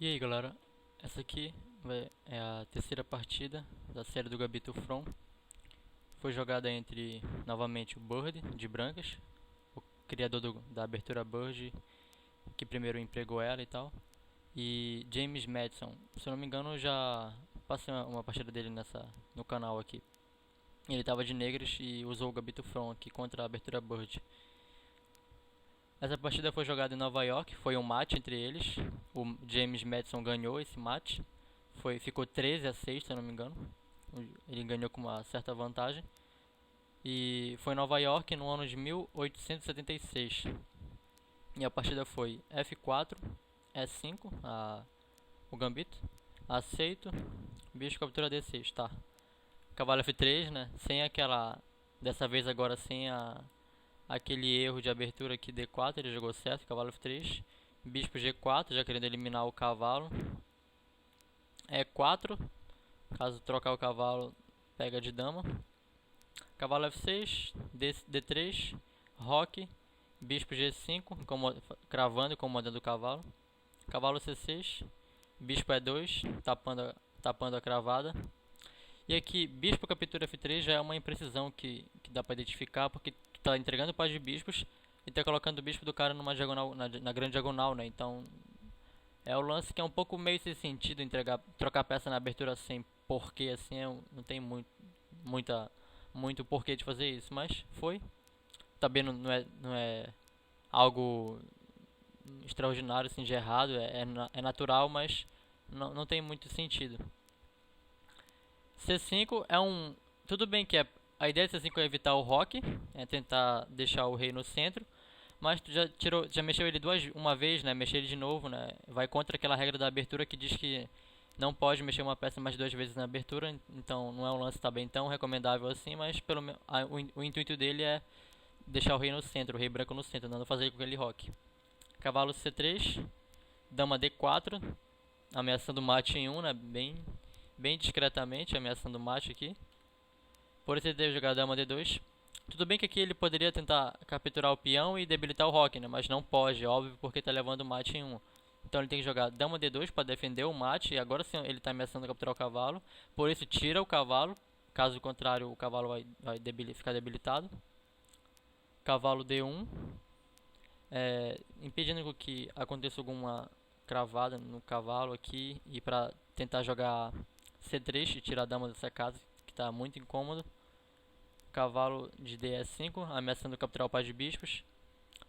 E aí galera, essa aqui é a terceira partida da série do Gambito From. Foi jogada entre, novamente, o Bird, de brancas, o criador da abertura Bird, que primeiro empregou ela e tal, e James Madison. Se eu não me engano, eu já passei uma partida dele no canal aqui. Ele tava de negras e usou o Gambito From aqui contra a abertura Bird. Essa partida foi jogada em Nova York, foi um match entre eles. O James Madison ganhou esse match. Ficou 13-6, se eu não me engano. Ele ganhou com uma certa vantagem. E foi em Nova York no ano de 1876. E a partida foi F4, E5, o gambito. Aceito, bicho captura D6, tá. Cavalo F3, né? Sem aquela... Dessa vez agora sem aquele erro de abertura aqui D4, ele jogou certo, cavalo F3. Bispo G4, já querendo eliminar o cavalo. E4, caso trocar o cavalo, pega de dama. Cavalo F6, D3, roque, bispo G5, cravando e incomodando o cavalo. Cavalo C6, bispo E2, tapando a cravada. E aqui, bispo captura F3 já é uma imprecisão que dá para identificar, porque tu tá entregando o par de bispos e tá colocando o bispo do cara numa diagonal, na grande diagonal, né? Então, é o lance que é um pouco meio sem sentido trocar peça na abertura sem porquê, assim, não tem muito porquê de fazer isso, mas foi. Também não é algo extraordinário, assim, de errado, é natural, mas não tem muito sentido. C5 é um... Tudo bem que a ideia de C5 é evitar o roque, é tentar deixar o rei no centro, mas tu já mexeu ele uma vez, né? Mexer ele de novo, né? Vai contra aquela regra da abertura que diz que não pode mexer uma peça mais de 2 vezes na abertura, então não é um lance também tão recomendável assim, mas o intuito dele é deixar o rei no centro, o rei branco no centro, não fazer com aquele roque. Cavalo C3, dama D4, ameaçando mate em 1, né? Bem discretamente ameaçando mate aqui. Por isso ele deve jogar dama D2. Tudo bem que aqui ele poderia tentar capturar o peão e debilitar o roque, né? Mas não pode, óbvio, porque está levando o mate em 1. Então ele tem que jogar dama D2 para defender o mate. E agora sim ele está ameaçando capturar o cavalo. Por isso tira o cavalo. Caso contrário, o cavalo vai ficar debilitado. Cavalo D1. Impedindo que aconteça alguma cravada no cavalo aqui. E para tentar jogar C3 e tirar a dama dessa casa, que está muito incômodo. Cavalo de D5, ameaçando capturar o par de bispos.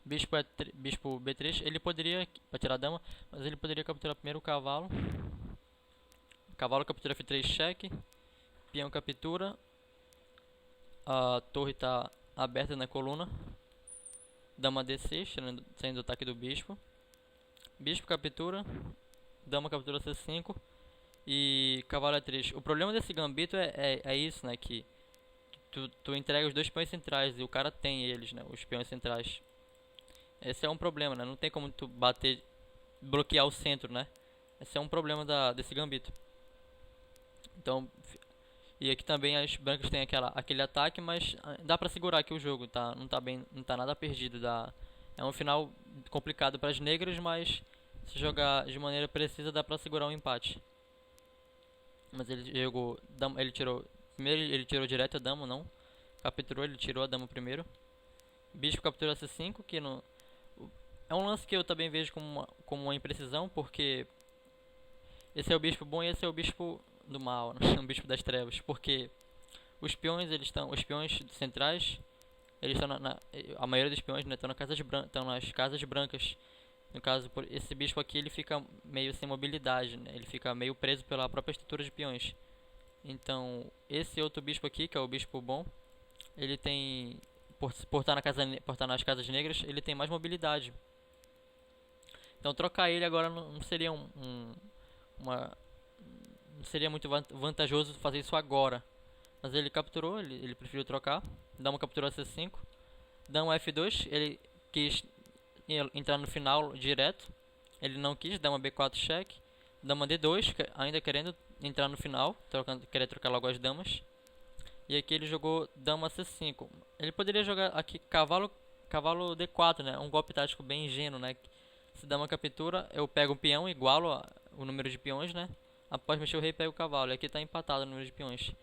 Bispo B3, ele poderia, para tirar a dama, mas ele poderia capturar primeiro o cavalo. Cavalo captura F3, cheque. Peão captura. A torre está aberta na coluna. Dama D6, saindo do ataque do bispo. Bispo captura. Dama captura C5. E cavalo E3. O problema desse gambito é isso, né? Que tu entrega os dois peões centrais e o cara tem eles, né? Os peões centrais. Esse é um problema, né? Não tem como tu bloquear o centro, né? Esse é um problema desse gambito. Então, e aqui também as brancas têm aquele ataque, mas dá pra segurar aqui o jogo, tá? Não tá nada perdido. É um final complicado para as negras, mas se jogar de maneira precisa dá pra segurar um empate. Mas ele tirou. Primeiro ele tirou direto a dama, não. Capturou, ele tirou a dama primeiro. Bispo captura C5, que não... É um lance que eu também vejo como uma imprecisão, porque esse é o bispo bom e esse é o bispo do mal, né? O bispo das trevas, porque os peões centrais, eles estão a maioria dos peões, né, estão nas casas brancas. No caso, esse bispo aqui, ele fica meio sem mobilidade, né? Ele fica meio preso pela própria estrutura de peões. Então, esse outro bispo aqui, que é o bispo bom, ele tem, por estar nas casas negras, ele tem mais mobilidade. Então trocar ele agora não seria não seria muito vantajoso fazer isso agora. Mas ele capturou, ele preferiu trocar. Dama capturou C5. Dama F2, ele quis entrar no final direto. Ele não quis, dama B4 cheque. Dama D2, ainda querendo entrar no final, querer trocar logo as damas. E aqui ele jogou dama C5. Ele poderia jogar aqui cavalo D4, né? Um golpe tático bem ingênuo, né? Se dama captura, eu pego o peão, igualo o número de peões, né? Após mexer o rei, pega o cavalo. E aqui tá empatado o número de peões.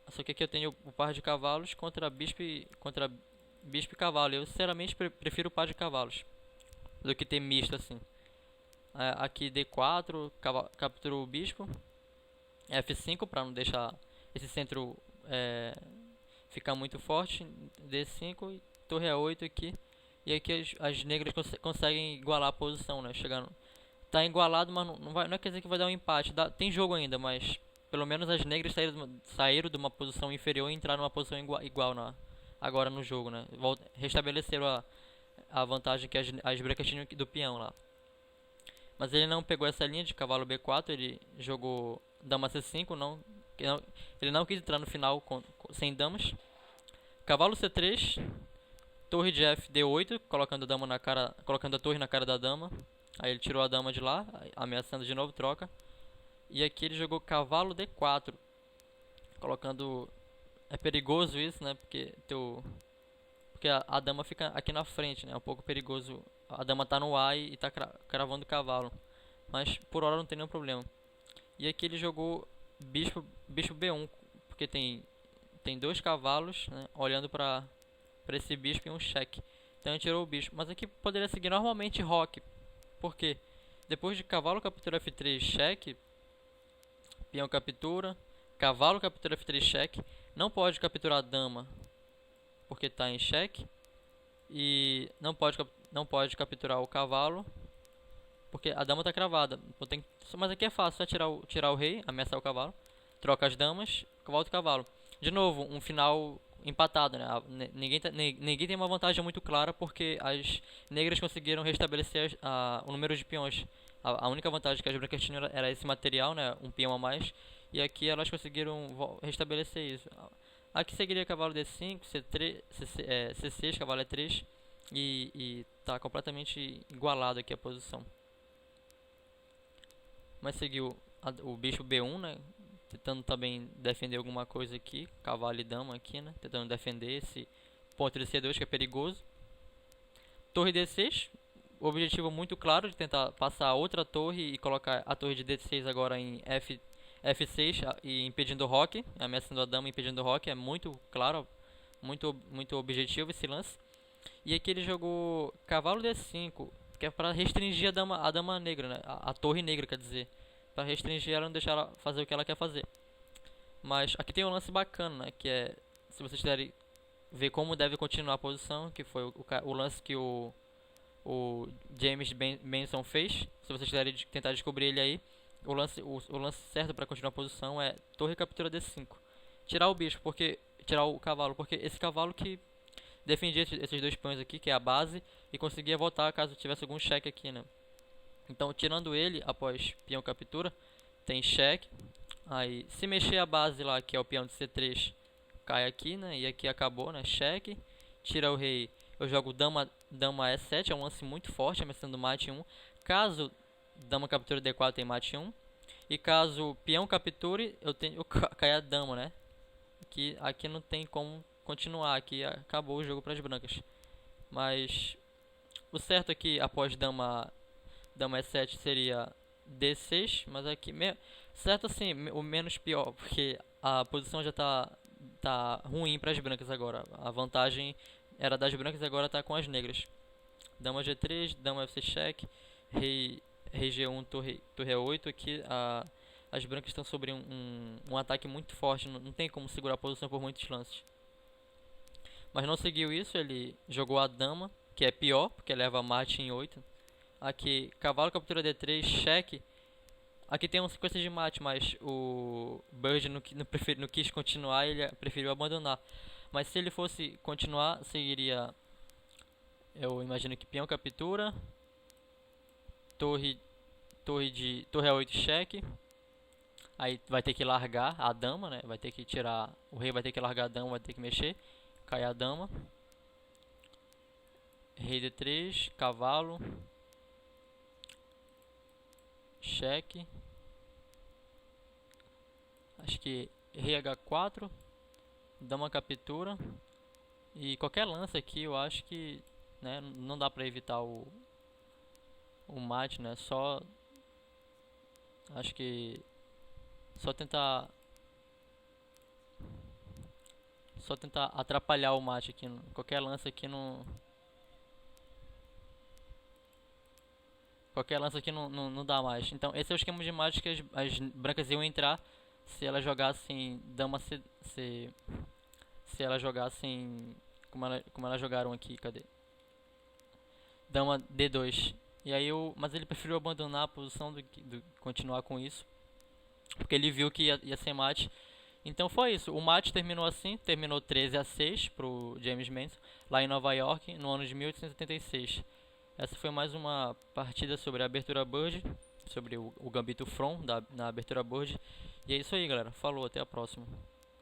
Só que aqui eu tenho o par de cavalos contra bispo e cavalo. Eu sinceramente prefiro o par de cavalos do que ter misto assim. Aqui D4, captura o bispo. F5 para não deixar esse centro ficar muito forte. D5 e torre A8 aqui. E aqui as negras conseguem igualar a posição, né? Chegando, tá igualado, mas não quer dizer que vai dar um empate. Tem jogo ainda, mas pelo menos as negras saíram de uma posição inferior e entraram numa posição igual agora no jogo, né? Restabeleceram a vantagem que as brancas tinham do peão lá. Mas ele não pegou essa linha de cavalo B4, ele jogou dama C5, ele não quis entrar no final sem damas. Cavalo C3, torre de F D8, colocando a torre na cara da dama. Aí ele tirou a dama de lá, ameaçando de novo, troca. E aqui ele jogou cavalo D4, colocando... É perigoso isso, né? Porque a dama fica aqui na frente, né? É um pouco perigoso. A dama tá no A e tá cravando o cavalo. Mas por hora não tem nenhum problema. E aqui ele jogou bispo B1, porque tem dois cavalos, né, olhando para esse bispo e um cheque. Então ele tirou o bispo. Mas aqui poderia seguir normalmente roque. Por quê? Depois de cavalo captura F3 cheque, peão captura, cavalo captura F3 cheque, não pode capturar a dama porque está em cheque, e não pode capturar o cavalo porque a dama está cravada. Mas aqui é fácil, só tirar o rei, ameaçar o cavalo, troca as damas, volta o cavalo. De novo, um final empatado, né? Ninguém tem uma vantagem muito clara porque as negras conseguiram restabelecer o número de peões. A única vantagem que as brancas tinham era esse material, né? Um peão a mais. E aqui elas conseguiram restabelecer isso. Aqui seguiria cavalo D5, C6, cavalo E3. E tá completamente igualado aqui a posição. Mas seguiu o bispo B1, né? Tentando também defender alguma coisa aqui. Cavalo e dama aqui, né? Tentando defender esse ponto de C2 que é perigoso. Torre D6. O objetivo muito claro de tentar passar outra torre e colocar a torre de D6 agora em F6 e impedindo o roque. Ameaçando a dama e impedindo o roque. É muito claro, muito objetivo esse lance. E aqui ele jogou cavalo D5, que é para restringir a dama negra, né? A torre negra, quer dizer. Para restringir ela, não deixar ela fazer o que ela quer fazer. Mas aqui tem um lance bacana, né? Que é, se vocês quiserem ver como deve continuar a posição, que foi o lance que o James Benson fez. Se vocês quiserem tentar descobrir ele aí, o lance certo para continuar a posição é torre captura D5. Tirar o bispo, tirar o cavalo, porque esse cavalo que defendia esses dois peões aqui, que é a base, e conseguia voltar caso tivesse algum cheque aqui, né? Então, tirando ele, após peão captura, tem cheque. Aí, se mexer a base lá, que é o peão de C3, cai aqui, né? E aqui acabou, né? Cheque. Tira o rei. Eu jogo dama E7, é um lance muito forte, ameaçando mate 1. Caso dama captura D4, tem mate 1. E caso peão capture, eu cai a dama, né? Aqui não tem como continuar, aqui acabou o jogo para as brancas. Mas o certo aqui, após dama E7 seria D6, mas aqui certo assim, o menos pior, porque a posição já tá ruim para as brancas agora. A vantagem era das brancas e agora tá com as negras. Dama G3, dama F6 cheque, rei G1, torre E8. Aqui as brancas estão sobre um ataque muito forte, não tem como segurar a posição por muitos lances. Mas não seguiu isso, ele jogou a dama, que é pior, porque leva mate em 8. Aqui, cavalo captura D3, cheque. Aqui tem uma sequência de mate, mas o Bird não quis continuar, ele preferiu abandonar. Mas se ele fosse continuar, seguiria... Eu imagino que peão captura, torre A8 cheque. Aí vai ter que largar a dama, né? Vai ter que tirar... O rei vai ter que largar a dama, vai ter que mexer. Cai a dama. Rei D3, cavalo. Cheque. Acho que rei H4. Dama captura. E qualquer lance aqui eu acho que, né, não dá pra evitar o mate, né? Só Acho que só tentar só tentar atrapalhar o mate aqui, qualquer lance aqui não qualquer lance aqui não dá mais. Então esse é o esquema de mate que as brancas iam entrar se elas jogassem dama se elas jogassem como elas jogaram aqui, cadê? Dama D2. E aí mas ele preferiu abandonar a posição do continuar com isso, porque ele viu que ia ser mate. Então foi isso. O match terminou assim, terminou 13-6 pro James Manson, lá em Nova York, no ano de 1876. Essa foi mais uma partida sobre a abertura Bird, sobre o Gambito From na abertura Bird. E é isso aí, galera. Falou, até a próxima.